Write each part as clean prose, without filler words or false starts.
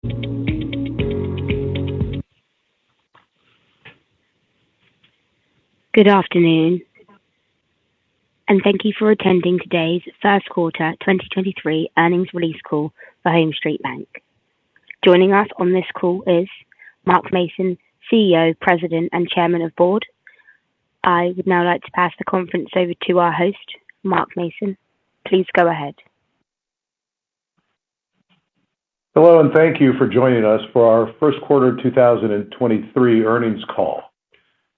Good afternoon, and thank you for attending today's first quarter 2023 earnings release call for HomeStreet Bank. Joining us on this call is Mark Mason, CEO, President, and Chairman of Board. I would now like to pass the conference over to our host, Mark Mason. Please go ahead. Hello, and thank you for joining us for our first quarter 2023 earnings call.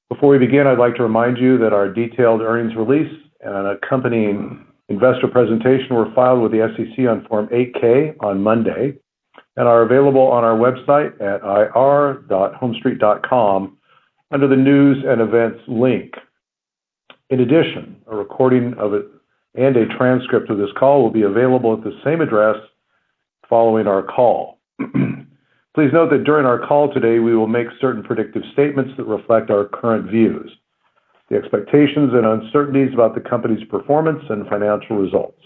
Before we begin, I'd like to remind you that our detailed earnings release and an accompanying investor presentation were filed with the SEC on Form 8-K on Monday and are available on our website at ir.homestreet.com under the News and Events link. In addition, a recording of it and a transcript of this call will be available at the same address following our call. Please note that during our call today, we will make certain predictive statements that reflect our current views, the expectations and uncertainties about the company's performance and financial results.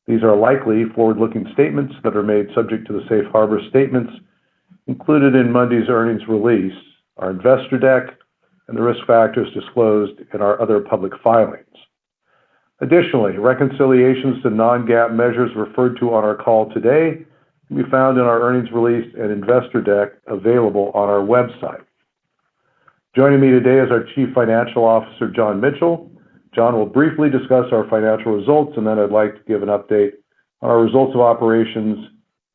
These are likely forward-looking statements that are made subject to the safe harbor statements included in Monday's earnings release, our investor deck, and the risk factors disclosed in our other public filings. Additionally, reconciliations to non-GAAP measures referred to on our call today can be found in our earnings release and investor deck available on our website. Joining me today is our Chief Financial Officer, John Mitchell. John will briefly discuss our financial results, and then I'd like to give an update on our results of operations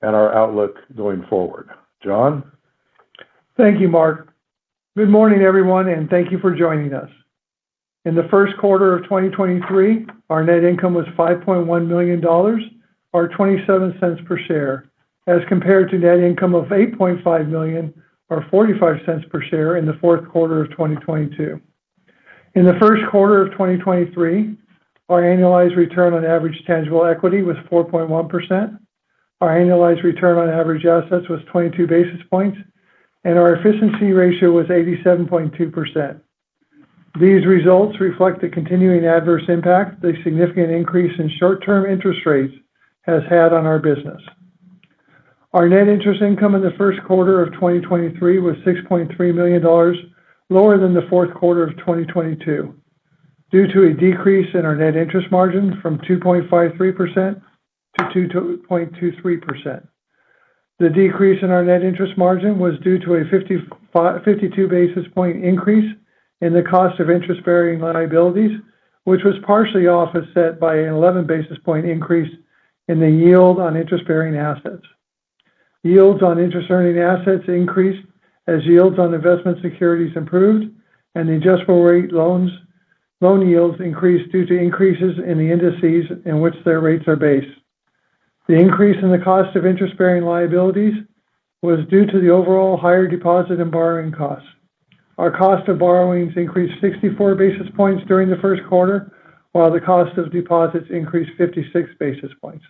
and our outlook going forward. John? Thank you, Mark. Good morning, everyone, and thank you for joining us. In the first quarter of 2023, our net income was $5.1 million, or 27 cents per share, as compared to net income of $8.5 million, or 45 cents per share in the fourth quarter of 2022. In the first quarter of 2023, our annualized return on average tangible equity was 4.1%, our annualized return on average assets was 22 basis points, and our efficiency ratio was 87.2%. These results reflect the continuing adverse impact the significant increase in short-term interest rates has had on our business. Our net interest income in the first quarter of 2023 was $6.3 million, lower than the fourth quarter of 2022, due to a decrease in our net interest margin from 2.53% to 2.23%. The decrease in our net interest margin was due to a 52 basis point increase in the cost of interest-bearing liabilities, which was partially offset by an 11 basis point increase in the yield on interest-bearing assets. Yields on interest-earning assets increased as yields on investment securities improved, and the adjustable rate loan yields increased due to increases in the indices in which their rates are based. The increase in the cost of interest-bearing liabilities was due to the overall higher deposit and borrowing costs. Our cost of borrowings increased 64 basis points during the first quarter, while the cost of deposits increased 56 basis points.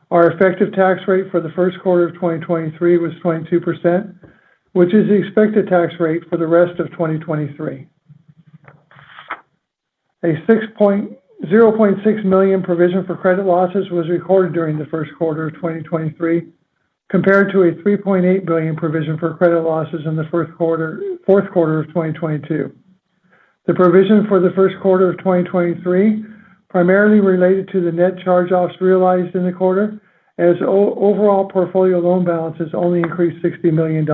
Our effective tax rate for the first quarter of 2023 was 22%, which is the expected tax rate for the rest of 2023. A $0.6 million provision for credit losses was recorded during the first quarter of 2023, compared to a $3.8 billion provision for credit losses in the fourth quarter of 2022. The provision for the first quarter of 2023 primarily related to the net charge-offs realized in the quarter, as overall portfolio loan balances only increased $60 million.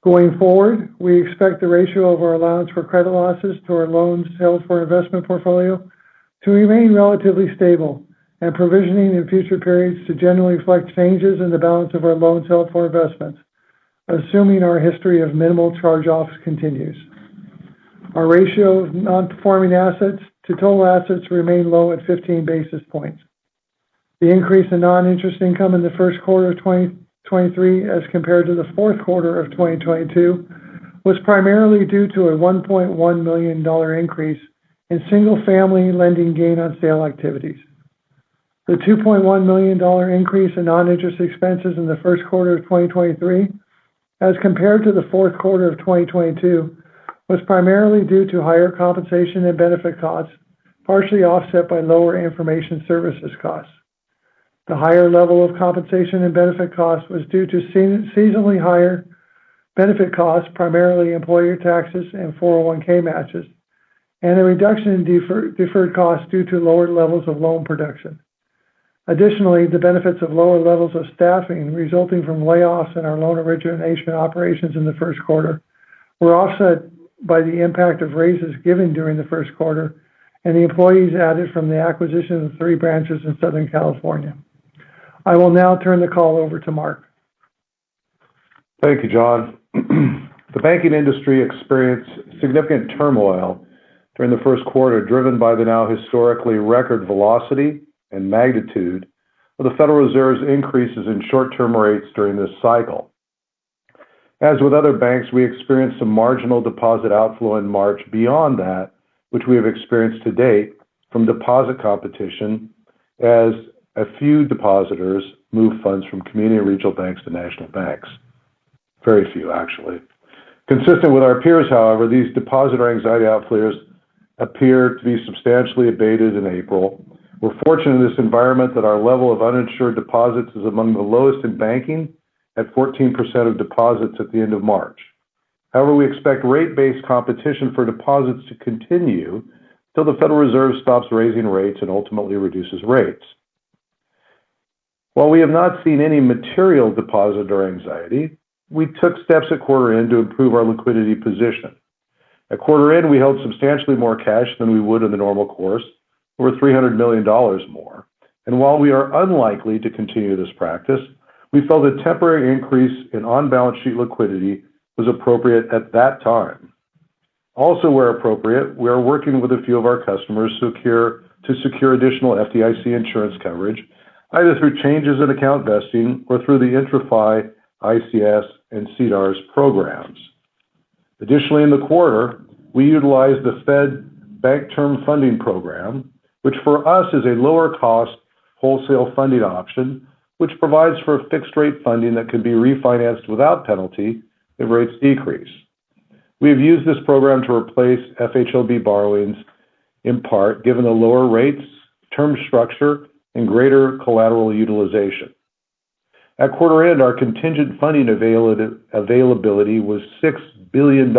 Going forward, we expect the ratio of our allowance for credit losses to our loans held for investment portfolio to remain relatively stable, and provisioning in future periods to generally reflect changes in the balance of our loans held for investments, assuming our history of minimal charge-offs continues. Our ratio of non-performing assets to total assets remained low at 15 basis points. The increase in non-interest income in the first quarter of 2023 as compared to the fourth quarter of 2022 was primarily due to a $1.1 million increase in single-family lending gain on sale activities. The $2.1 million increase in non-interest expenses in the first quarter of 2023 as compared to the fourth quarter of 2022 was primarily due to higher compensation and benefit costs, partially offset by lower information services costs. The higher level of compensation and benefit costs was due to seasonally higher benefit costs, primarily employer taxes and 401k matches, and a reduction in deferred costs due to lower levels of loan production. Additionally, the benefits of lower levels of staffing resulting from layoffs in our loan origination operations in the first quarter were offset by the impact of raises given during the first quarter and the employees added from the acquisition of 3 branches in Southern California. I will now turn the call over to Mark. Thank you, John. The banking industry experienced significant turmoil during the first quarter, driven by the now historically record velocity and magnitude of the Federal Reserve's increases in short-term rates during this cycle. As with other banks, we experienced some marginal deposit outflow in March beyond that which we have experienced to date from deposit competition as a few depositors move funds from community and regional banks to national banks. Very few, actually. Consistent with our peers, however, these depositor anxiety outflows appear to be substantially abated in April. We're fortunate in this environment that our level of uninsured deposits is among the lowest in banking at 14% of deposits at the end of March. However, we expect rate-based competition for deposits to continue until the Federal Reserve stops raising rates and ultimately reduces rates. While we have not seen any material depositor anxiety, we took steps at quarter end to improve our liquidity position. At quarter end, we held substantially more cash than we would in the normal course, over $300 million more. And while we are unlikely to continue this practice, we felt a temporary increase in on-balance sheet liquidity was appropriate at that time. Also, where appropriate, we are working with a few of our customers to secure additional FDIC insurance coverage, either through changes in account vesting or through the IntraFi, ICS, and CDARS programs. Additionally, in the quarter, we utilized the Fed Bank Term Funding Program, which for us is a lower-cost wholesale funding option, which provides for fixed-rate funding that can be refinanced without penalty if rates decrease. We have used this program to replace FHLB borrowings in part, given the lower rates, term structure, and greater collateral utilization. At quarter end, our contingent funding availability was $6 billion,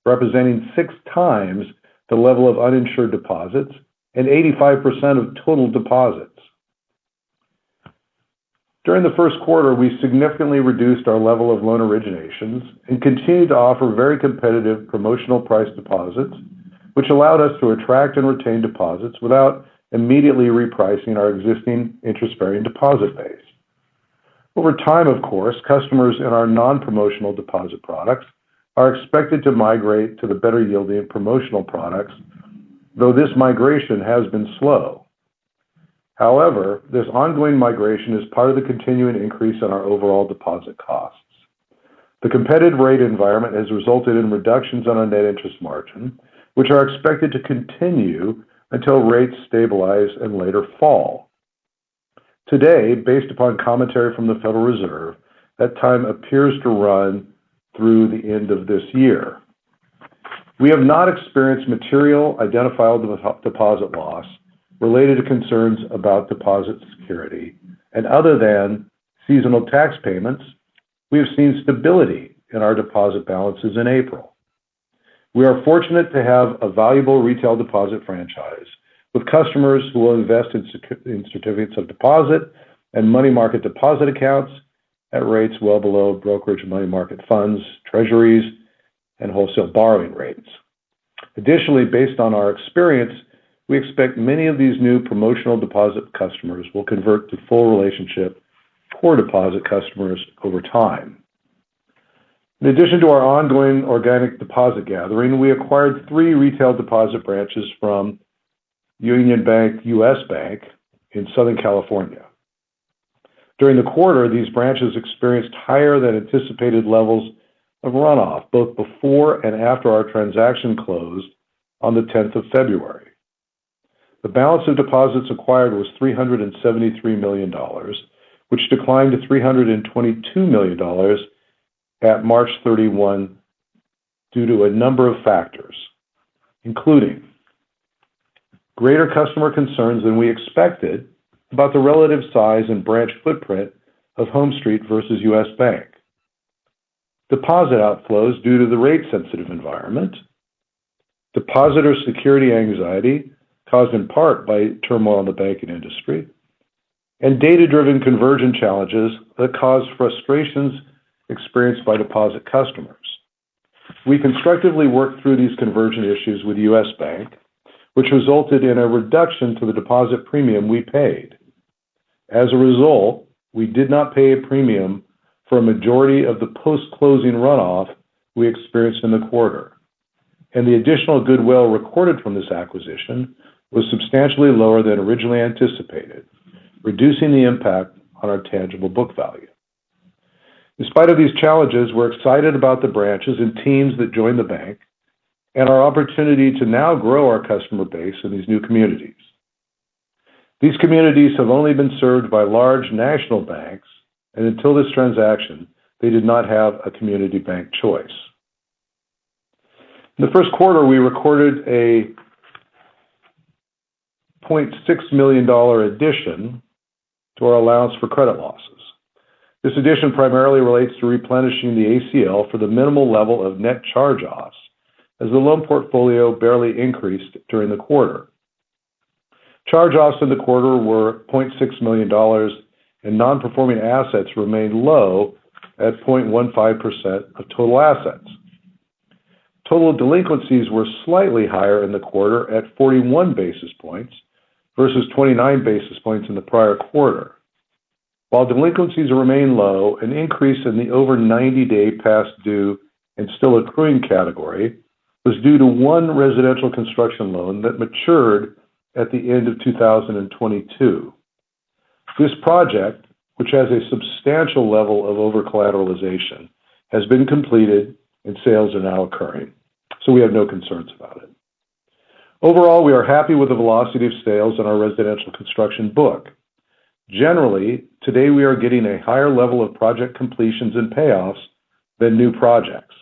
representing 6 times the level of uninsured deposits and 85% of total deposits. During the first quarter, we significantly reduced our level of loan originations and continued to offer very competitive promotional price deposits, which allowed us to attract and retain deposits without immediately repricing our existing interest-bearing deposit base. Over time, of course, customers in our non-promotional deposit products are expected to migrate to the better-yielding promotional products, though this migration has been slow. However, this ongoing migration is part of the continuing increase in our overall deposit costs. The competitive rate environment has resulted in reductions on our net interest margin, which are expected to continue until rates stabilize and later fall. Today, based upon commentary from the Federal Reserve, that time appears to run through the end of this year. We have not experienced material identifiable deposit loss related to concerns about deposit security, and other than seasonal tax payments, we have seen stability in our deposit balances in April. We are fortunate to have a valuable retail deposit franchise with customers who will invest in certificates of deposit and money market deposit accounts at rates well below brokerage money market funds, treasuries, and wholesale borrowing rates. Additionally, based on our experience, we expect many of these new promotional deposit customers will convert to full relationship core deposit customers over time. In addition to our ongoing organic deposit gathering, we acquired 3 retail deposit branches from Union Bank US Bank in Southern California. During the quarter, these branches experienced higher than anticipated levels of runoff, both before and after our transaction closed on the 10th of February. The balance of deposits acquired was $373 million, which declined to $322 million at March 31 due to a number of factors, including greater customer concerns than we expected about the relative size and branch footprint of HomeStreet versus U.S. Bank, deposit outflows due to the rate-sensitive environment, depositor security anxiety caused in part by turmoil in the banking industry, and data-driven conversion challenges that cause frustrations experienced by deposit customers. We constructively worked through these conversion issues with U.S. Bank, which resulted in a reduction to the deposit premium we paid. As a result, we did not pay a premium for a majority of the post-closing runoff we experienced in the quarter, and the additional goodwill recorded from this acquisition was substantially lower than originally anticipated, reducing the impact on our tangible book value. In spite of these challenges, we're excited about the branches and teams that joined the bank and our opportunity to now grow our customer base in these new communities. These communities have only been served by large national banks, and until this transaction, they did not have a community bank choice. In the first quarter, we recorded a $0.6 million addition to our allowance for credit losses. This addition primarily relates to replenishing the ACL for the minimal level of net charge-offs, as the loan portfolio barely increased during the quarter. Charge-offs in the quarter were $0.6 million, and non-performing assets remained low at 0.15% of total assets. Total delinquencies were slightly higher in the quarter at 41 basis points versus 29 basis points in the prior quarter. While delinquencies remain low, an increase in the over 90-day past due and still accruing category was due to one residential construction loan that matured at the end of 2022. This project, which has a substantial level of over-collateralization, has been completed and sales are now occurring, so we have no concerns about it. Overall, we are happy with the velocity of sales in our residential construction book. Generally, today we are getting a higher level of project completions and payoffs than new projects.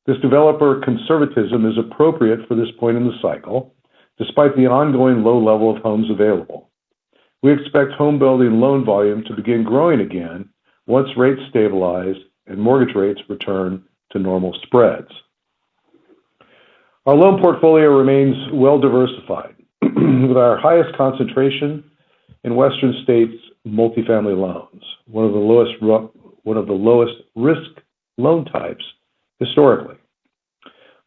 This developer conservatism is appropriate for this point in the cycle, despite the ongoing low level of homes available. We expect home building loan volume to begin growing again once rates stabilize and mortgage rates return to normal spreads. Our loan portfolio remains well diversified, with our highest concentration in Western states multifamily loans, one of the lowest risk loan types historically.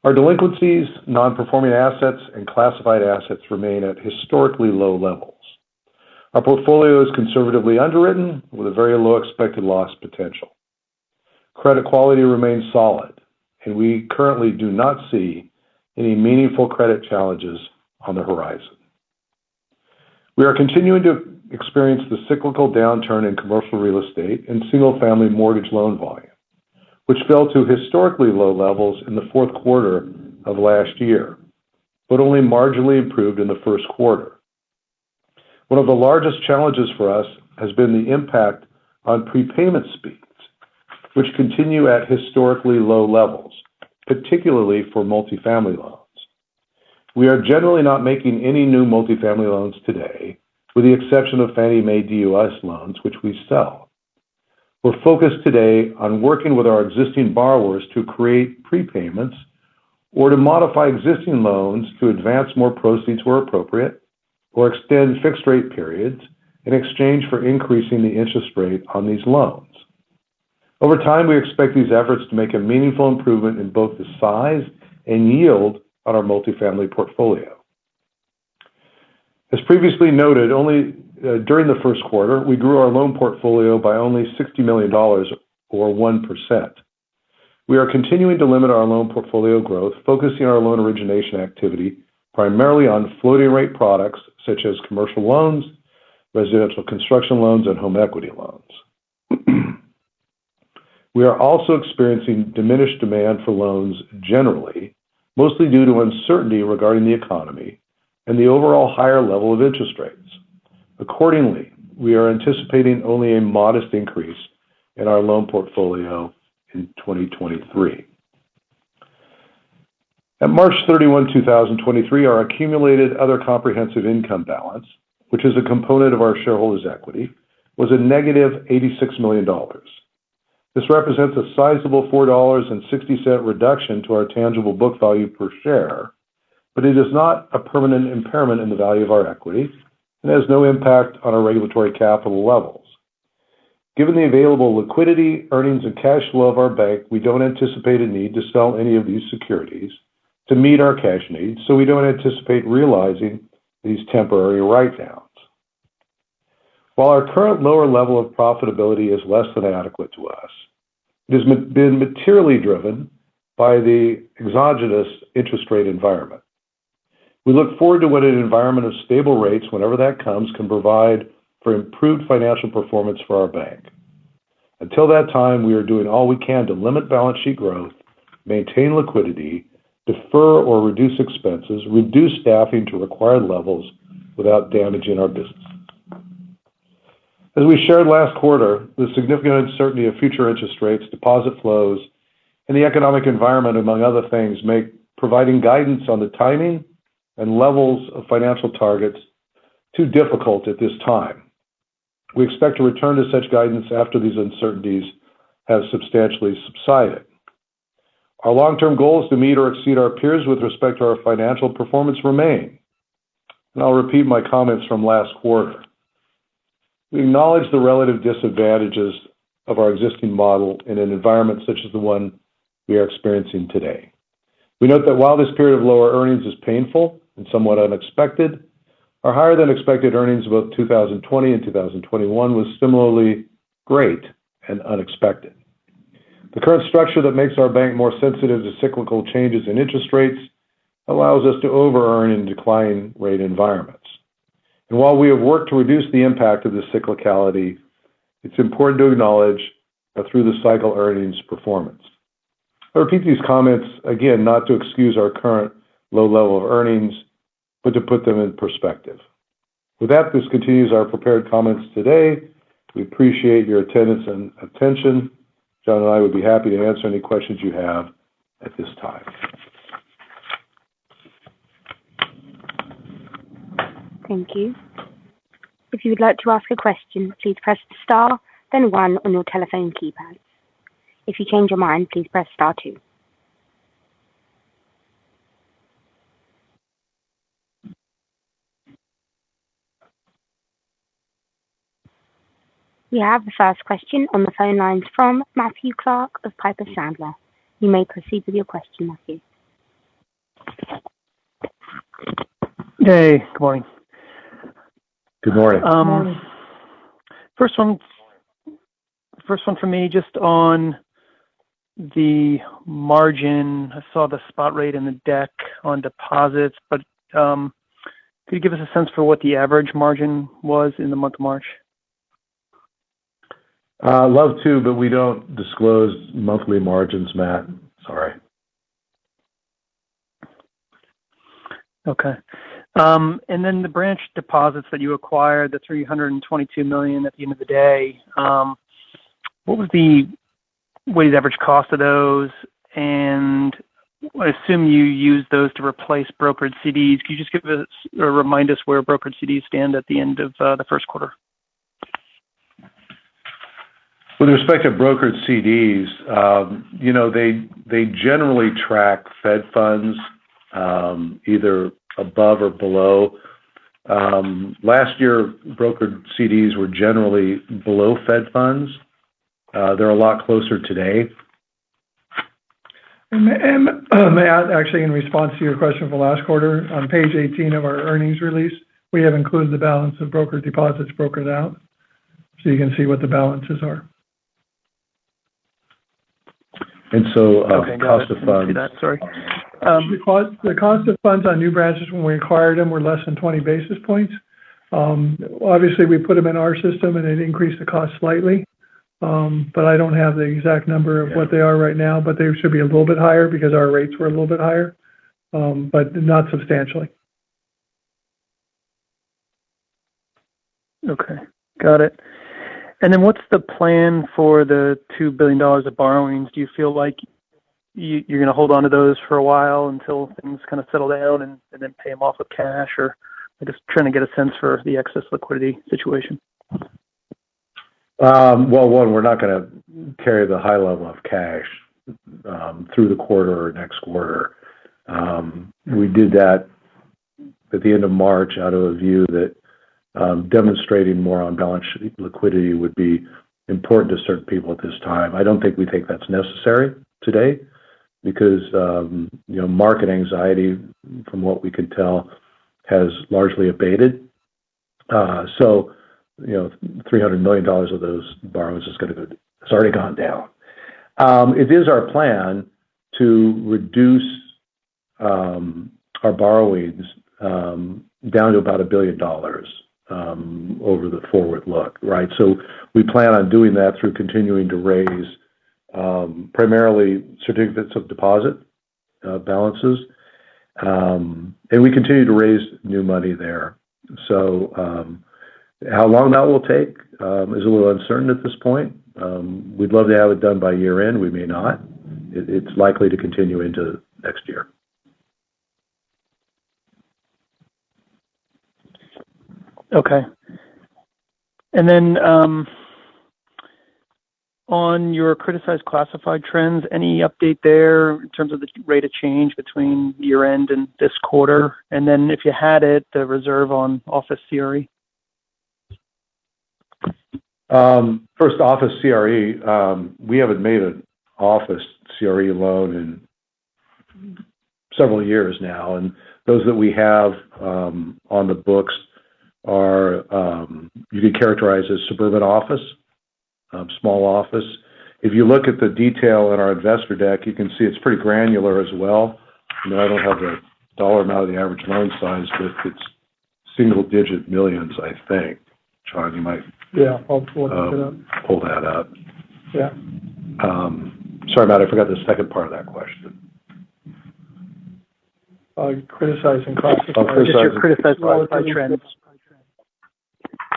Our delinquencies, non-performing assets, and classified assets remain at historically low levels. Our portfolio is conservatively underwritten with a very low expected loss potential. Credit quality remains solid, and we currently do not see any meaningful credit challenges on the horizon. We are continuing to experience the cyclical downturn in commercial real estate and single-family mortgage loan volume, which fell to historically low levels in the fourth quarter of last year, but only marginally improved in the first quarter. One of the largest challenges for us has been the impact on prepayment speeds, which continue at historically low levels, particularly for multifamily loans. We are generally not making any new multifamily loans today, with the exception of Fannie Mae DUS loans, which we sell. We're focused today on working with our existing borrowers to create prepayments or to modify existing loans to advance more proceeds where appropriate or extend fixed rate periods in exchange for increasing the interest rate on these loans. Over time, we expect these efforts to make a meaningful improvement in both the size and yield on our multifamily portfolio. As previously noted, during the first quarter, we grew our loan portfolio by only $60 million, or 1%. We are continuing to limit our loan portfolio growth, focusing our loan origination activity primarily on floating rate products such as commercial loans, residential construction loans, and home equity loans. We are also experiencing diminished demand for loans generally, mostly due to uncertainty regarding the economy and the overall higher level of interest rates. Accordingly, we are anticipating only a modest increase in our loan portfolio in 2023. At March 31, 2023, our accumulated other comprehensive income balance which is a component of our shareholders' equity, was a negative $86 million. This represents a sizable $4.60 reduction to our tangible book value per share, but it is not a permanent impairment in the value of our equity and has no impact on our regulatory capital levels. Given the available liquidity, earnings, and cash flow of our bank, we don't anticipate a need to sell any of these securities to meet our cash needs, so we don't anticipate realizing these temporary write-downs. While our current lower level of profitability is less than adequate to us, it has been materially driven by the exogenous interest rate environment. We look forward to what an environment of stable rates, whenever that comes, can provide for improved financial performance for our bank. Until that time, we are doing all we can to limit balance sheet growth, maintain liquidity, defer or reduce expenses, reduce staffing to required levels without damaging our business. As we shared last quarter, the significant uncertainty of future interest rates, deposit flows, and the economic environment, among other things, make providing guidance on the timing and levels of financial targets too difficult at this time. We expect to return to such guidance after these uncertainties have substantially subsided. Our long-term goals to meet or exceed our peers with respect to our financial performance remain. And I'll repeat my comments from last quarter. We acknowledge the relative disadvantages of our existing model in an environment such as the one we are experiencing today. We note that while this period of lower earnings is painful and somewhat unexpected, our higher than expected earnings of both 2020 and 2021 was similarly great and unexpected. The current structure that makes our bank more sensitive to cyclical changes in interest rates allows us to over-earn in declining rate environments. And while we have worked to reduce the impact of this cyclicality, it's important to acknowledge a through-the-cycle earnings performance. I repeat these comments, again, not to excuse our current low level of earnings, but to put them in perspective. With that, this continues our prepared comments today. We appreciate your attendance and attention. John and I would be happy to answer any questions you have at this time. Thank you. If you would like to ask a question, please press star, then 1 on your telephone keypad. If you change your mind, please press star 2. We have the first question on the phone lines from Matthew Clark of Piper Sandler. You may proceed with your question, Matthew. Hey, good morning. Good morning. First one for me, just on the margin. I saw the spot rate in the deck on deposits, but could you give us a sense for what the average margin was in the month of March? Love to, but we don't disclose monthly margins, Matt. Sorry. Okay. And then the branch deposits that you acquired, the $322 million at the end of the day, what was the weighted average cost of those? And I assume you used those to replace brokered CDs. Could you just give us or remind us where brokered CDs stand at the end of the first quarter? With respect to brokered CDs, they generally track Fed funds, either above or below. Last year, brokered CDs were generally below Fed funds. They're a lot closer today. And Matt, actually, in response to your question from last quarter, on page 18 of our earnings release, we have included the balance of brokered deposits brokered out, so you can see what the balances are. And so, okay, cost of funds. See that, sorry. The cost of funds on new branches when we acquired them were less than 20 basis points. Obviously, we put them in our system and it increased the cost slightly. But I don't have the exact number of what they are right now, but they should be a little bit higher because our rates were a little bit higher, but not substantially. Okay, got it. And then what's the plan for the $2 billion of borrowings? Do you feel like you're going to hold on to those for a while until things kind of settle down and then pay them off with cash? Or I'm just trying to get a sense for the excess liquidity situation. Well, one, we're not going to carry the high level of cash through the quarter or next quarter. We did that at the end of March out of a view that demonstrating more on balance sheet liquidity would be important to certain people at this time. I don't think we think that's necessary today because, market anxiety, from what we can tell, has largely abated. So, $300 million of those borrowings it's already gone down. It is our plan to reduce our borrowings down to about $1 billion over the forward look, right? So we plan on doing that through continuing to raise primarily certificates of deposit balances, and we continue to raise new money there. So how long that will take is a little uncertain at this point. We'd love to have it done by year end. We may not. It's likely to continue into next year. Okay. And then on your criticized classified trends, any update there in terms of the rate of change between year end and this quarter? And then if you had it, the reserve on office CRE? First, office CRE. We haven't made an office CRE loan in several years now, and those that we have on the books are you could characterize as suburban office, small office. If you look at the detail in our investor deck, you can see it's pretty granular as well. I don't have the dollar amount of the average loan size, but it's single-digit millions, I think. John, you might I'll pull that up. Yeah. Sorry, Matt, I forgot the second part of that question. Criticizing classified. Just your criticized classified trends.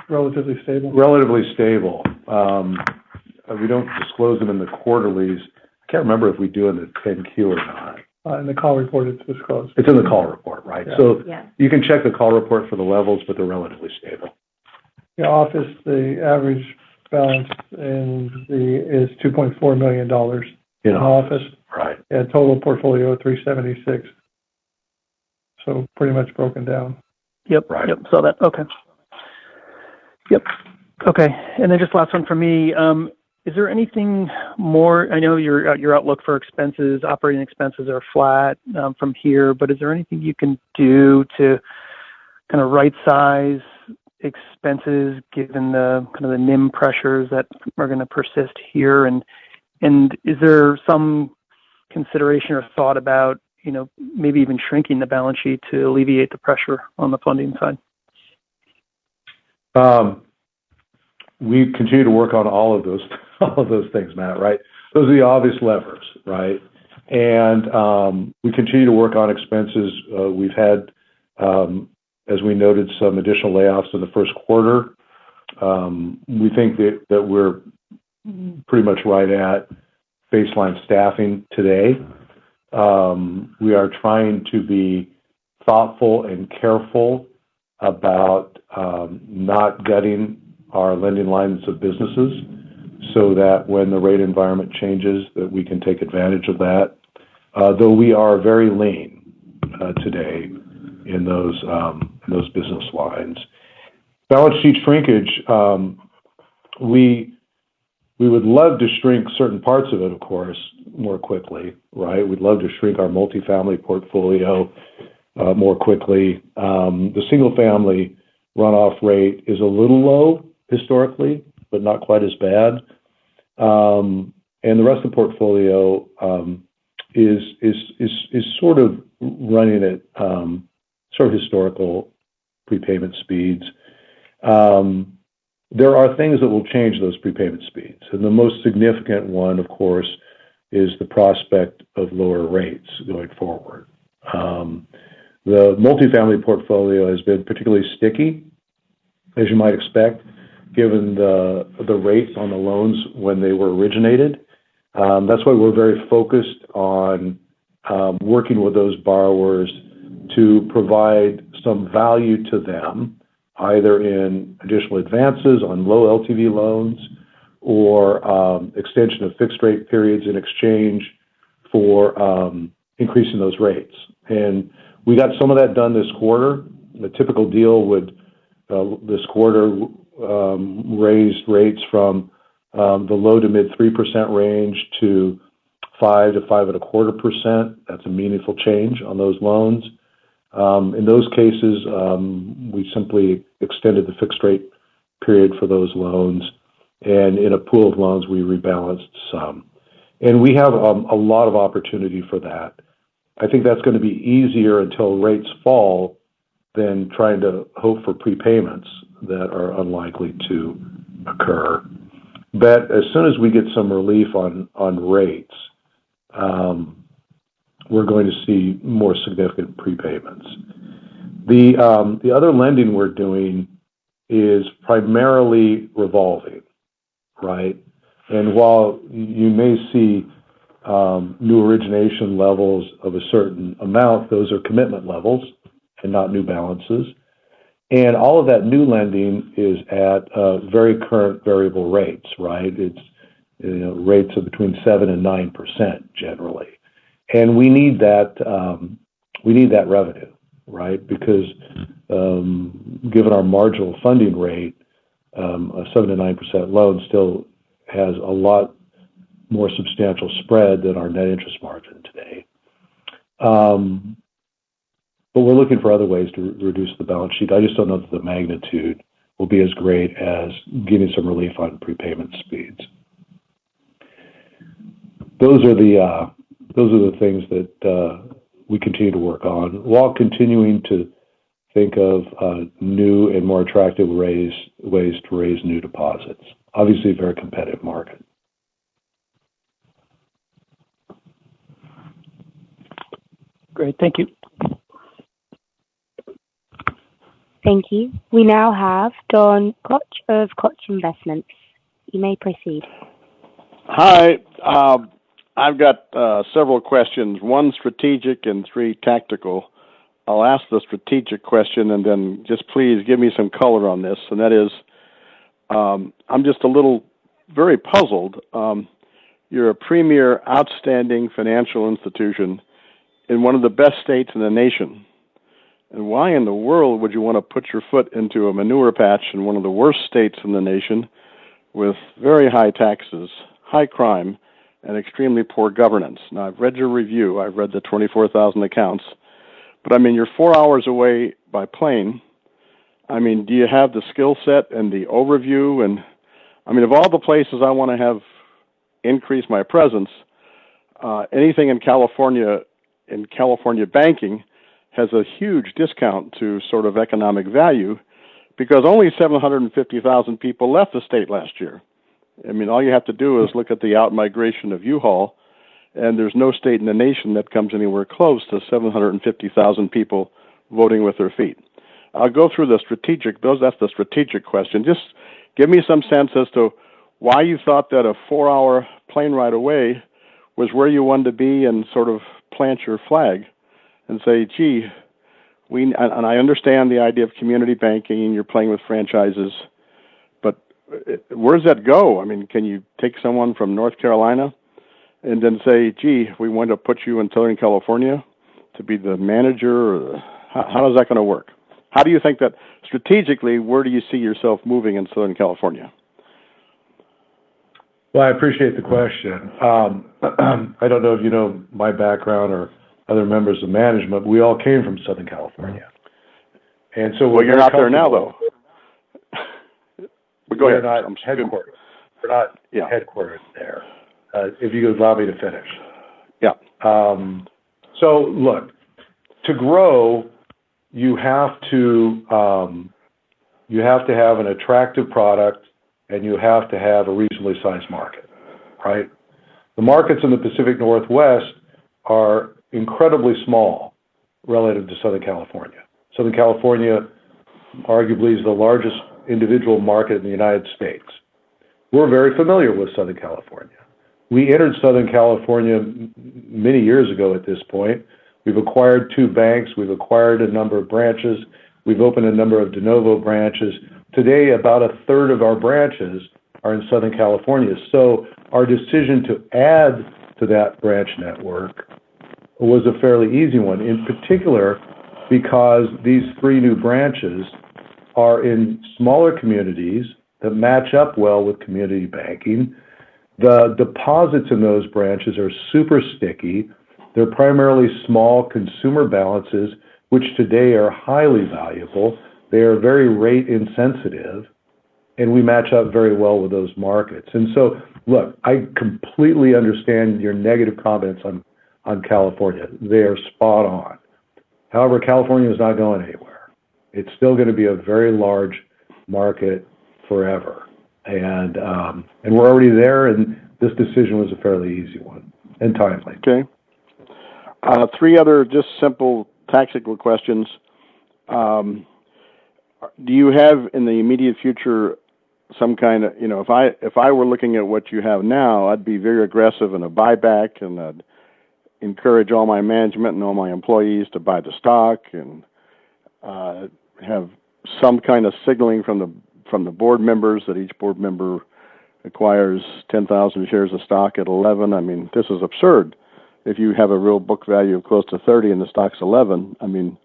Relatively stable. Relatively stable. We don't disclose them in the quarterlies. I can't remember if we do in the 10Q or not. In the call report, it's disclosed. It's in the call report, right? Yeah. So you can check the call report for the levels, but they're relatively stable. The office, the average balance is $2.4 million in office. Right. And total portfolio $376. So pretty much broken down. Yep. Right. Yep. Saw that. Okay. Yep. Okay. And then just last one for me. Is there anything more? I know your outlook for expenses, operating expenses are flat from here, but is there anything you can do to kind of right size expenses given the kind of the NIM pressures that are going to persist here? And is there some consideration or thought about, maybe even shrinking the balance sheet to alleviate the pressure on the funding side? We continue to work on all of those things, Matt, right? Those are the obvious levers, right? And we continue to work on expenses. We've had, as we noted, some additional layoffs in the first quarter. We think that we're pretty much right at baseline staffing today. We are trying to be thoughtful and careful about not gutting our lending lines of businesses so that when the rate environment changes that we can take advantage of that. Though we are very lean today in those business lines. Balance sheet shrinkage, we would love to shrink certain parts of it, of course, more quickly, right? We'd love to shrink our multifamily portfolio more quickly. The single family runoff rate is a little low historically, but not quite as bad. And the rest of the portfolio is sort of running at sort of historical prepayment speeds. There are things that will change those prepayment speeds. And the most significant one, of course, is the prospect of lower rates going forward. The multifamily portfolio has been particularly sticky, as you might expect, given the rates on the loans when they were originated. That's why we're very focused on working with those borrowers to provide some value to them, either in additional advances on low LTV loans or extension of fixed rate periods in exchange for increasing those rates. And we got some of that done this quarter. The typical deal would this quarter raised rates from the low to mid 3% range to 5 to 5.25%. That's a meaningful change on those loans. In those cases, we simply extended the fixed rate period for those loans, and in a pool of loans, we rebalanced some. And we have a lot of opportunity for that. I think that's going to be easier until rates fall than trying to hope for prepayments that are unlikely to occur. But as soon as we get some relief on rates, we're going to see more significant prepayments. The other lending we're doing is primarily revolving, right? And while you may see new origination levels of a certain amount, those are commitment levels and not new balances. And all of that new lending is at very current variable rates, right? It's rates of between 7 and 9% generally. And we need that revenue, right? Because given our marginal funding rate, a 7 to 9% loan still has a lot more substantial spread than our net interest margin today. But we're looking for other ways to reduce the balance sheet. I just don't know that the magnitude will be as great as getting some relief on prepayment speeds. Those are the things that we continue to work on while continuing to think of new and more attractive ways to raise new deposits. Obviously, a very competitive market. Great, thank you. Thank you. We now have Don Koch of Koch Investments. You may proceed. Hi. I've got several questions, one strategic and three tactical. I'll ask the strategic question and then just please give me some color on this, and that is, I'm just a little very puzzled. You're a premier, outstanding financial institution in one of the best states in the nation. And why in the world would you want to put your foot into a manure patch in one of the worst states in the nation with very high taxes, high crime, and extremely poor governance? Now, I've read your review. I've read the 24,000 accounts. But, I mean, you're 4 hours away by plane. I mean, do you have the skill set and the overview? And, I mean, of all the places I want to have increase my presence, anything in California banking has a huge discount to sort of economic value because only 750,000 people left the state last year. I mean, all you have to do is look at the out-migration of U-Haul, and there's no state in the nation that comes anywhere close to 750,000 people voting with their feet. I'll go through the strategic, that's the strategic question. Just give me some sense as to why you thought that a 4-hour plane ride away was where you wanted to be and sort of plant your flag and say, gee, and I understand the idea of community banking and you're playing with franchises, but where does that go? I mean, can you take someone from North Carolina and then say, gee, we want to put you in Southern California to be the manager? Or how is that going to work? How do you think that strategically, where do you see yourself moving in Southern California? Well, I appreciate the question. I don't know if you know my background or other members of management. We all came from Southern California. And so you're not there now, though. But go ahead. We're not headquartered. We're not headquartered there. If you could allow me to finish. Yeah. So, look, to grow, you have to have an attractive product, and you have to have a reasonably sized market, right? The markets in the Pacific Northwest are incredibly small relative to Southern California. Southern California arguably is the largest individual market in the United States. We're very familiar with Southern California. We entered Southern California many years ago at this point We've acquired 2 banks. We've acquired a number of branches. We've opened a number of de novo branches. Today, about a third of our branches are in Southern California. So our decision to add to that branch network was a fairly easy one, in particular because these 3 new branches are in smaller communities that match up well with community banking. The deposits in those branches are super sticky. They're primarily small consumer balances, which today are highly valuable. They are very rate insensitive, and we match up very well with those markets. And so, look, I completely understand your negative comments on California. They are spot on. However, California is not going anywhere. It's still going to be a very large market forever. And we're already there, and this decision was a fairly easy one and timely. Okay. 3 other just simple tactical questions. Do you have in the immediate future some kind of, if I were looking at what you have now, I'd be very aggressive in a buyback, and I'd encourage all my management and all my employees to buy the stock, and have some kind of signaling from the board members that each board member acquires 10,000 shares of stock at 11. I mean, this is absurd. If you have a real book value of close to 30 and the stock's 11, I mean,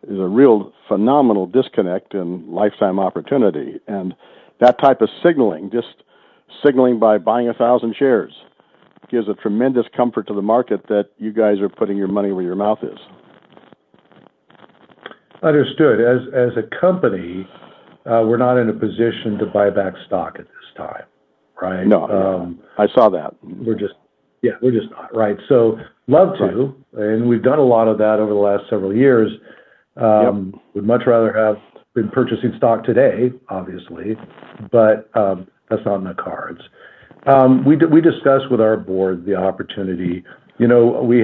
there's a real phenomenal disconnect in lifetime opportunity. And that type of signaling, just signaling by buying 1,000 shares, gives a tremendous comfort to the market that you guys are putting your money where your mouth is. Understood. As a company, we're not in a position to buy back stock at this time, right? No, I saw that. We're just not, right? So, love to, and we've done a lot of that over the last several years. Would much rather have been purchasing stock today, obviously, but that's not in the cards. We discussed with our board the opportunity. We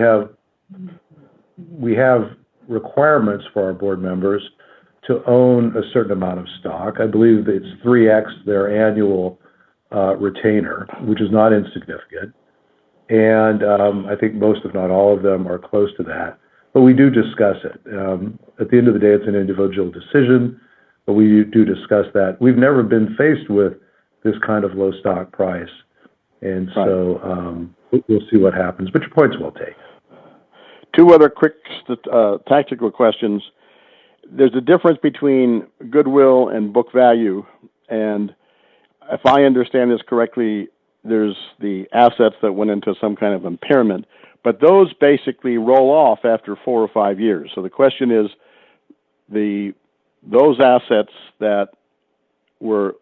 have requirements for our board members to own a certain amount of stock. I believe it's 3x their annual retainer, which is not insignificant. And I think most, if not all of them, are close to that. But we do discuss it. At the end of the day, it's an individual decision, but we do discuss that. We've never been faced with this kind of low stock price. And so we'll see what happens. But your point's well taken. 2 other quick tactical questions. There's a difference between goodwill and book value. And if I understand this correctly, there's the assets that went into some kind of impairment, but those basically roll off after 4 or 5 years. So the question is, those assets that were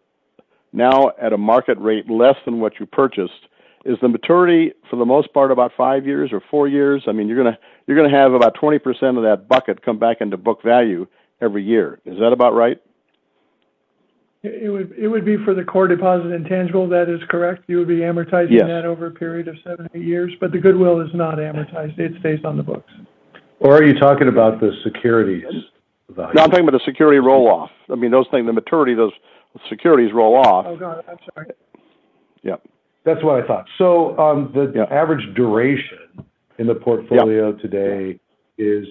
now at a market rate less than what you purchased, is the maturity for the most part about 5 years or 4 years? I mean, you're gonna have about 20% of that bucket come back into book value every year. Is that about right? It would be for the core deposit intangible. That is correct. You would be amortizing that over a period of 7 to 8 years, but the goodwill is not amortized. It stays on the books. Or are you talking about the securities value? No, I'm talking about the security roll-off. I mean, those things, the maturity, those securities roll off. Oh, God, I'm sorry. Yeah. That's what I thought. So the average duration in the portfolio today is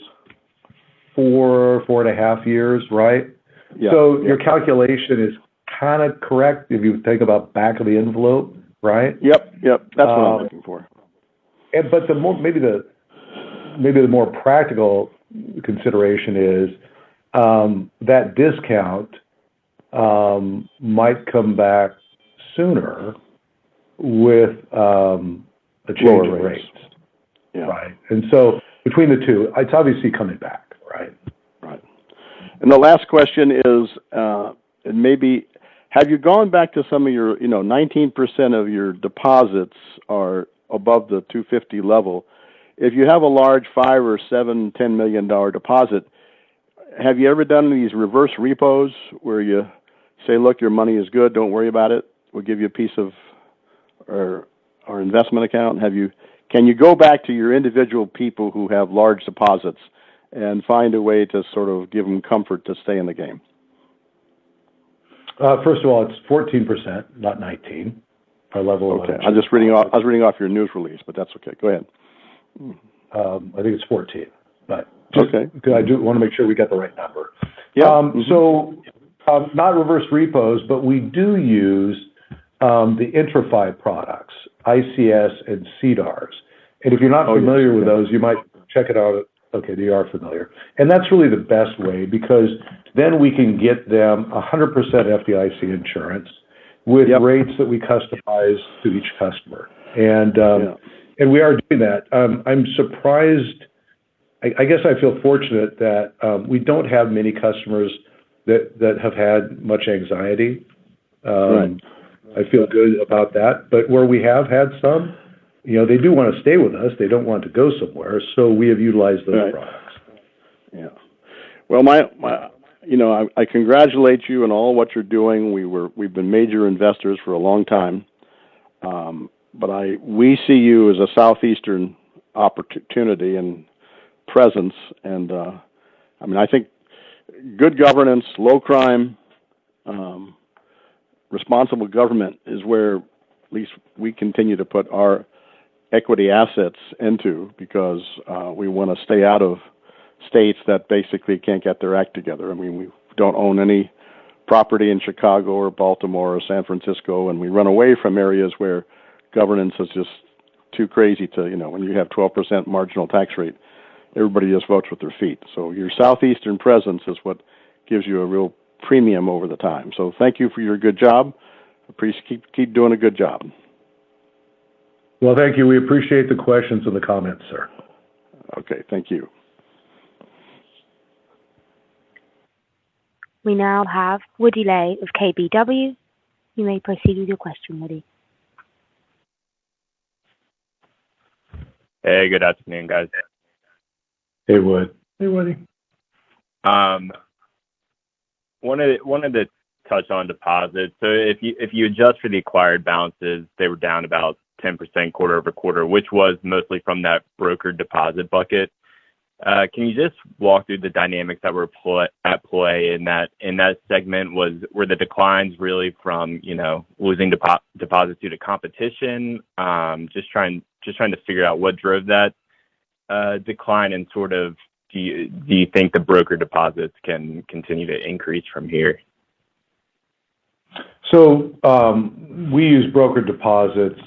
4.5 years, right? Yeah. So your calculation is kind of correct if you think about back of the envelope, right? Yep. That's what I'm looking for. But maybe the more practical consideration is that discount might come back sooner with a change in rates. Yeah. Right. And so between the two, it's obviously coming back, right? Right. And the last question is, and maybe, have you gone back to some of your, 19% of your deposits are above the 250 level. If you have a large $5 or $7, $10 million deposit, have you ever done these reverse repos where you say, look, your money is good, don't worry about it, we'll give you a piece of our investment account? Can you go back to your individual people who have large deposits and find a way to sort of give them comfort to stay in the game? First of all, it's 14%, not 19%. Our level of I was reading off your news release, but that's okay. Go ahead. I think it's 14. but okay. because I do want to make sure we got the right number. Yeah. So not reverse repos, but we do use the IntraFi products, ICS and CDARS. And if you're not familiar with those, you might check it out. Okay, you are familiar. And that's really the best way, because then we can get them 100% FDIC insurance with rates that we customize to each customer. And we are doing that. I'm surprised. I guess I feel fortunate that we don't have many customers that have had much anxiety. I feel good about that. But where we have had some, they do want to stay with us. They don't want to go somewhere. So we have utilized those products. Yeah. Well, I congratulate you on all what you're doing. We've been major investors for a long time, but we see you as a southeastern opportunity and presence, and I think good governance, low crime, responsible government is where at least we continue to put our equity assets into, because we want to stay out of states that basically can't get their act together. We don't own any property in Chicago or Baltimore or San Francisco, and we run away from areas where governance is just too crazy to, when you have 12% marginal tax rate, everybody just votes with their feet. So your southeastern presence is what gives you a real premium over the time. So thank you for your good job. Keep doing a good job. Well, thank you. We appreciate the questions and the comments, sir. Okay, thank you. We now have Woody Lay of KBW. You may proceed with your question, Woody. Hey, good afternoon, guys. Hey, Wood. Hey, Woody. Wanted to touch on deposits. So if you adjust for the acquired balances, they were down about 10% quarter over quarter, which was mostly from that brokered deposit bucket. Can you just walk through the dynamics that were at play in that segment? Were the declines really from losing deposits due to competition? Just trying to figure out what drove that decline, and sort of do you think the broker deposits can continue to increase from here? So we use broker deposits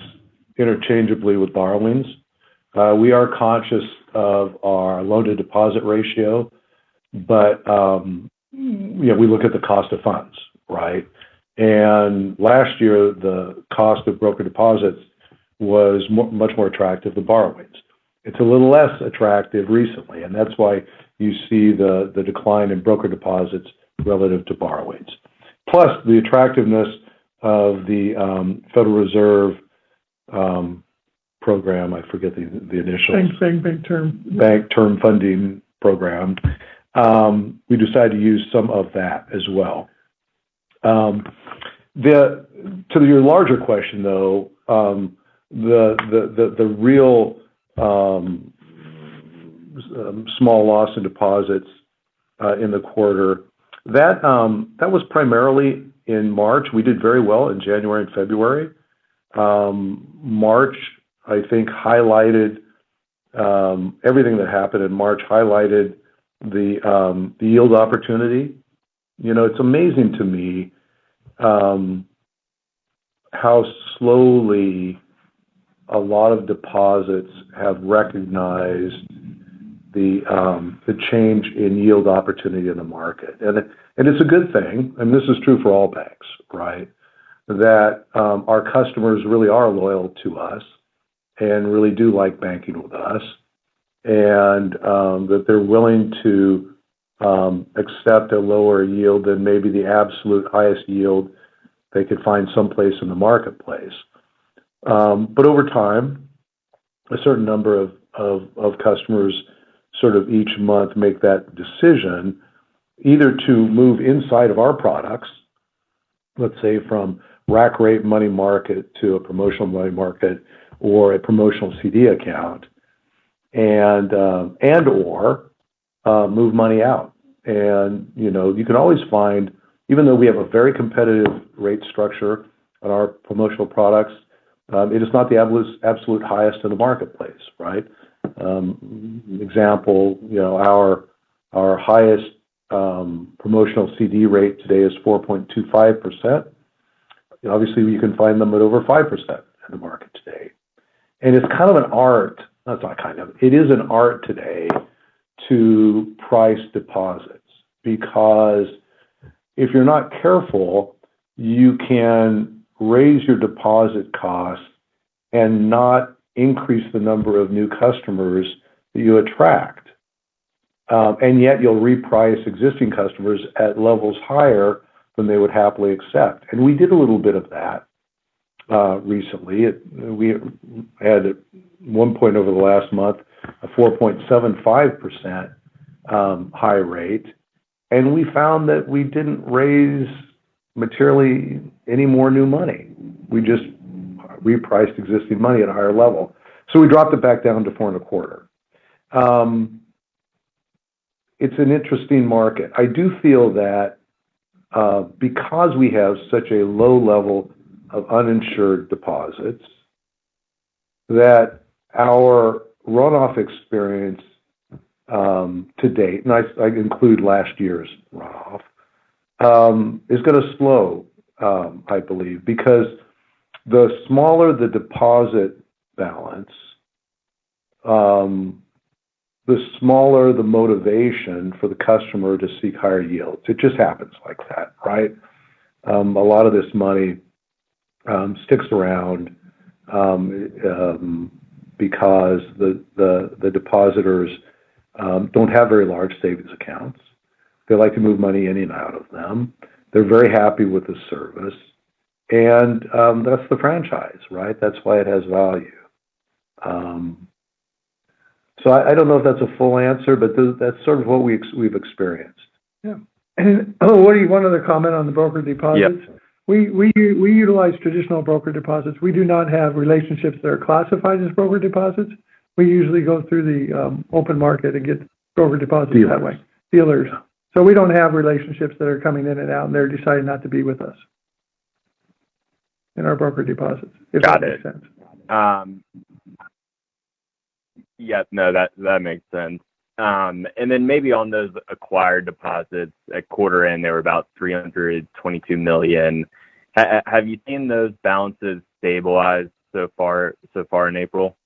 interchangeably with borrowings. We are conscious of our loan-to-deposit ratio, but we look at the cost of funds, right? And last year, the cost of broker deposits was much more attractive than borrowings. It's a little less attractive recently, and that's why you see the decline in broker deposits relative to borrowings. Plus, the attractiveness of the Federal Reserve program, I forget the initials. Bank term funding program. We decided to use some of that as well. To your larger question, though, the real small loss in deposits in the quarter, that was primarily in March. We did very well in January and February. March, I think, highlighted everything that happened in March, highlighted the yield opportunity. It's amazing to me how slowly a lot of deposits have recognized the change in yield opportunity in the market, and it's a good thing. And this is true for all banks, right? That our customers really are loyal to us and really do like banking with us, and that they're willing to accept a lower yield than maybe the absolute highest yield they could find someplace in the marketplace. But over time, a certain number of customers sort of each month make that decision either to move inside of our products, let's say from rack rate money market to a promotional money market or a promotional CD account, and or move money out. And you can always find, even though we have a very competitive rate structure on our promotional products, it is not the absolute highest in the marketplace, right? Example, our highest promotional CD rate today is 4.25%. Obviously, you can find them at over 5% in the market today. And it's kind of an art. That's not kind of. It is an art today to price deposits, because if you're not careful, you can raise your deposit costs and not increase the number of new customers that you attract. And yet you'll reprice existing customers at levels higher than they would happily accept. And we did a little bit of that recently. We had at one point over the last month a 4.75% high rate, and we found that we didn't raise materially any more new money. We just repriced existing money at a higher level. So we dropped it back down to 4.25%. It's an interesting market. I do feel that because we have such a low level of uninsured deposits, that our runoff experience to date, and I include last year's runoff, is going to slow, I believe, because the smaller the deposit balance, the smaller the motivation for the customer to seek higher yields. It just happens like that, right? A lot of this money sticks around because the depositors don't have very large savings accounts. They like to move money in and out of them. They're very happy with the service. And that's the franchise, right? That's why it has value. So I don't know if that's a full answer, but that's sort of what we've experienced. Yeah. And Woody, one other comment on the broker deposits. Yep. We utilize traditional broker deposits. We do not have relationships that are classified as broker deposits. We usually go through the open market and get broker deposits that way. Dealers. So we don't have relationships that are coming in and out, and they're deciding not to be with us in our broker deposits, if that makes sense. Yes, no, that makes sense. And then maybe on those acquired deposits at quarter end, they were about $322 million. Have you seen those balances stabilize so far in April?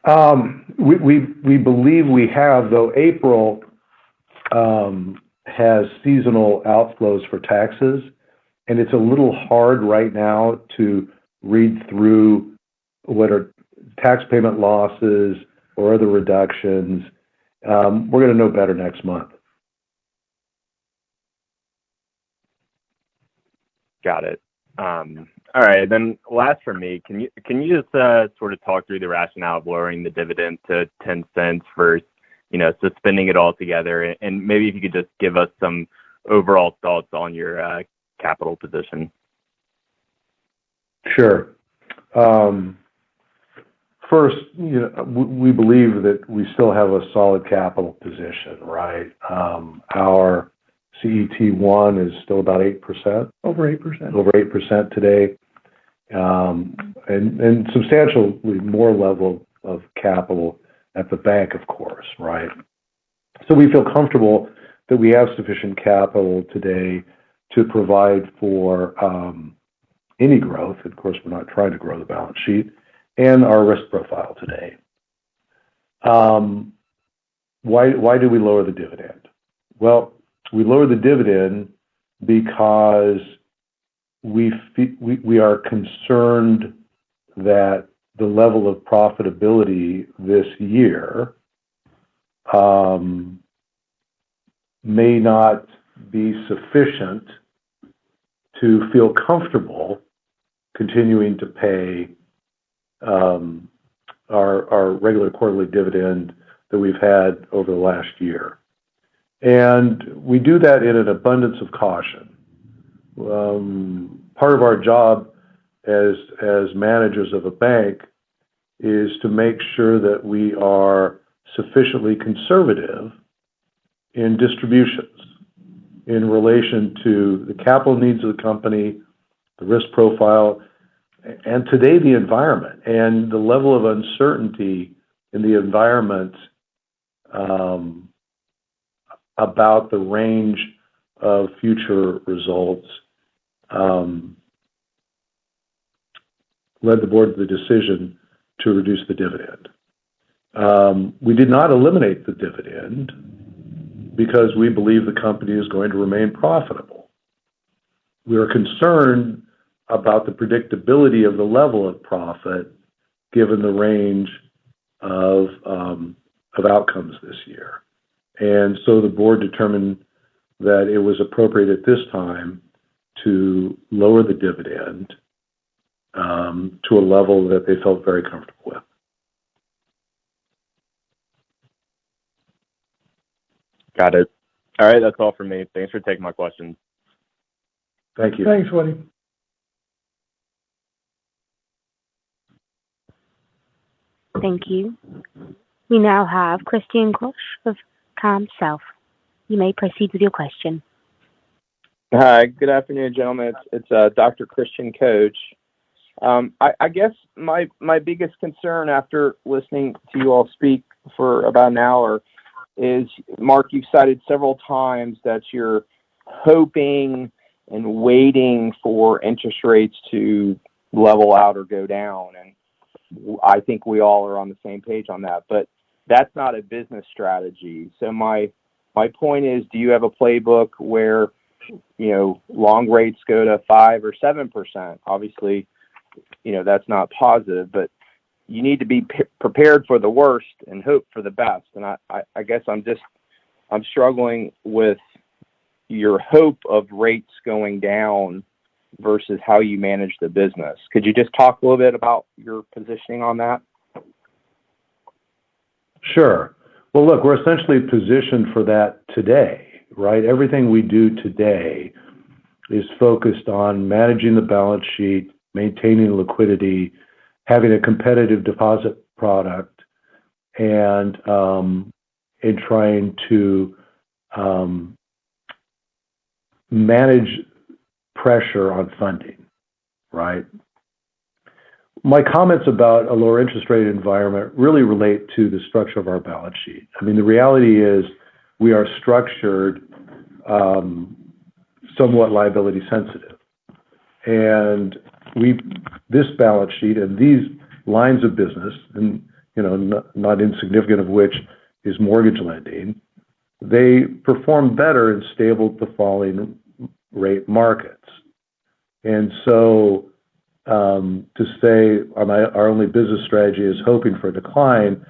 We believe we have, though April has seasonal outflows for taxes, and it's a little hard right now to read through what are tax payment losses or other reductions. We're going to know better next month. Got it. All right. Then last for me, can you just sort of talk through the rationale of lowering the dividend to 10 cents versus, suspending it altogether? And maybe if you could just give us some overall thoughts on your capital position. Sure. First, we believe that we still have a solid capital position, right? Our CET1 is still about 8%. Over 8%. Over 8% today. And substantially more level of capital at the bank, of course, right? So we feel comfortable that we have sufficient capital today to provide for any growth. Of course, we're not trying to grow the balance sheet, and our risk profile today. Why do we lower the dividend? Well, we lower the dividend because we are concerned that the level of profitability this year may not be sufficient to feel comfortable continuing to pay our regular quarterly dividend that we've had over the last year. And we do that in an abundance of caution. Part of our job as managers of a bank is to make sure that we are sufficiently conservative in distributions in relation to the capital needs of the company, the risk profile, and today the environment and the level of uncertainty in the environment about the range of future results led the board to the decision to reduce the dividend. We did not eliminate the dividend because we believe the company is going to remain profitable. We are concerned about the predictability of the level of profit given the range of outcomes this year. And so the board determined that it was appropriate at this time to lower the dividend to a level that they felt very comfortable with. Got it. All right, that's all for me. Thanks for taking my questions. Thank you. Thanks, Woody. Thank you. We now have Christian Koch of Calm South. You may proceed with your question. Hi, good afternoon, gentlemen. It's Dr. Christian Koch. I guess my biggest concern after listening to you all speak for about an hour is, Mark, you've cited several times that you're hoping and waiting for interest rates to level out or go down. And I think we all are on the same page on that, but that's not a business strategy. So my point is, do you have a playbook where, long rates go to 5 or 7%? Obviously, that's not positive, but you need to be prepared for the worst and hope for the best. And I guess I'm struggling with your hope of rates going down versus how you manage the business. Could you just talk a little bit about your positioning on that? Sure. Well, look, we're essentially positioned for that today, right? Everything we do today is focused on managing the balance sheet, maintaining liquidity, having a competitive deposit product, and in trying to manage pressure on funding, right? My comments about a lower interest rate environment really relate to the structure of our balance sheet. I mean, the reality is we are structured somewhat liability sensitive. And this balance sheet and these lines of business, and not insignificant of which is mortgage lending, they perform better in stable to falling rate markets. And so to say our only business strategy is hoping for a decline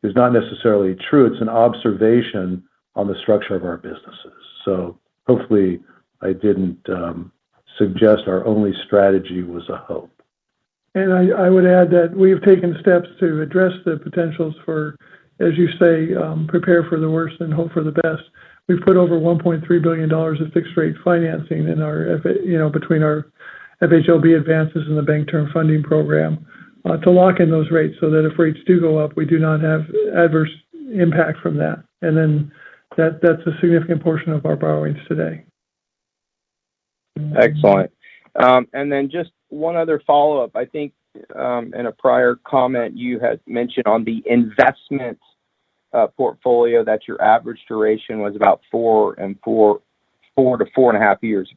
is not necessarily true. It's an observation on the structure of our businesses. So hopefully I didn't suggest our only strategy was a hope. And I would add that we have taken steps to address the potentials for, as you say, prepare for the worst and hope for the best. We've put over $1.3 billion of fixed rate financing in our, between our FHLB advances and the Bank Term Funding Program to lock in those rates so that if rates do go up, we do not have adverse impact from that. And then that's a significant portion of our borrowings today. Excellent. And then just one other follow-up. I think in a prior comment you had mentioned on the investment portfolio that your average duration was about 4 to 4.5 years.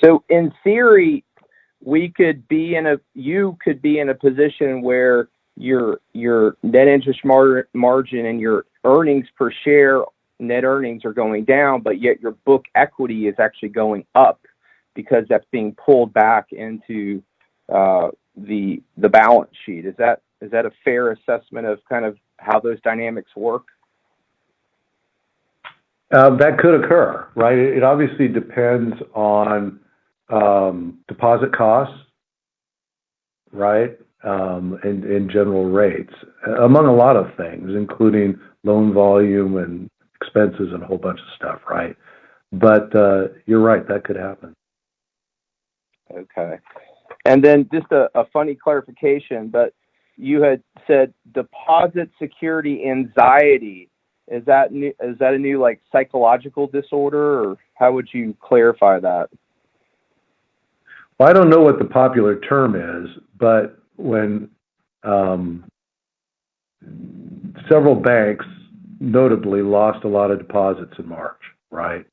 So in theory, you could be in a position where your net interest margin and your earnings per share, net earnings are going down, but yet your book equity is actually going up because that's being pulled back into the balance sheet. Is that a fair assessment of kind of how those dynamics work? That could occur, right? It obviously depends on deposit costs, right? And general rates, among a lot of things, including loan volume and expenses and a whole bunch of stuff, right? But you're right, that could happen. Okay. And then just a funny clarification, but you had said deposit security anxiety. Is that a new like psychological disorder, or how would you clarify that? Well, I don't know what the popular term is, but when several banks notably lost a lot of deposits in March, right?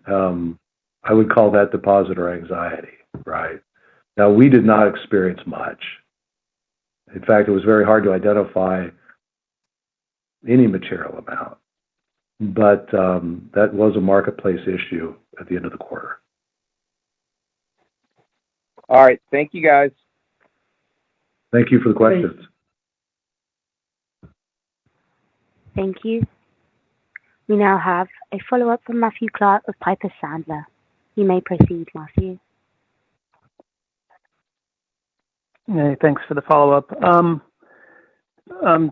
I would call that depositor anxiety, right? Now, we did not experience much. In fact, it was very hard to identify any material amount, but that was a marketplace issue at the end of the quarter. All right. Thank you, guys. Thank you for the questions. Thank you. We now have a follow-up from Matthew Clark of Piper Sandler. You may proceed, Matthew. Hey, thanks for the follow-up.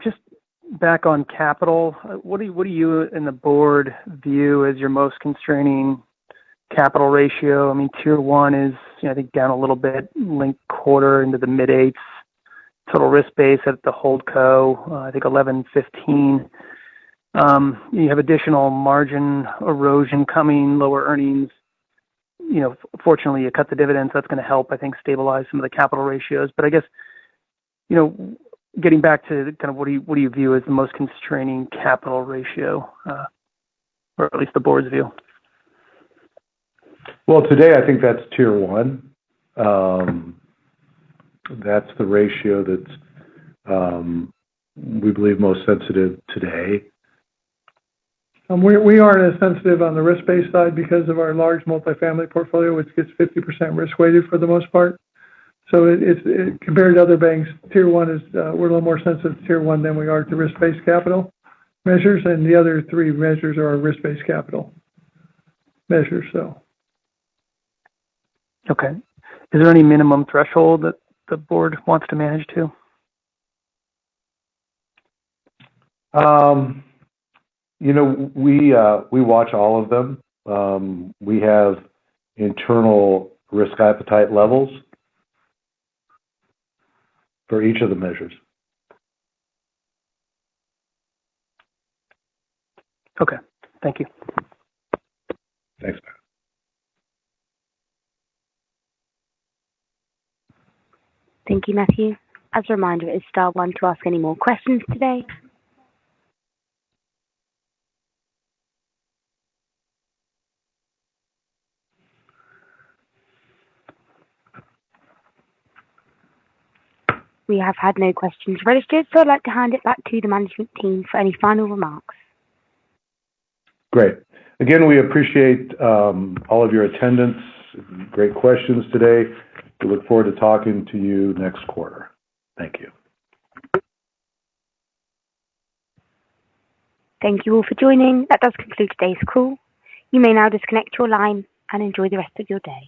Just back on capital, what do you and the board view as your most constraining capital ratio? I mean, Tier 1 is, I think, down a little bit, linked quarter into the mid-8s. Total risk base at the holdco, I think 11.15. You have additional margin erosion coming, lower earnings. Fortunately, you cut the dividends. That's going to help, I think, stabilize some of the capital ratios. But I guess, getting back to kind of what do you view as the most constraining capital ratio, or at least the board's view? Well, today I think that's Tier 1. That's the ratio that's we believe most sensitive today. We aren't as sensitive on the risk-based side because of our large multifamily portfolio, which gets 50% risk-weighted for the most part. So it compared to other banks, Tier 1 is we're a little more sensitive to Tier 1 than we are to risk-based capital measures, and the other three measures are risk-based capital measures. So. Okay. Is there any minimum threshold that the board wants to manage to? We watch all of them. We have internal risk appetite levels for each of the measures. Okay. Thank you. Thanks, Matt. Thank you, Matthew. As a reminder, it's star 1 to ask any more questions today. We have had no questions registered, so I'd like to hand it back to the management team for any final remarks. Great. Again, we appreciate all of your attendance. Great questions today. We look forward to talking to you next quarter. Thank you. Thank you all for joining. That does conclude today's call. You may now disconnect your line and enjoy the rest of your day.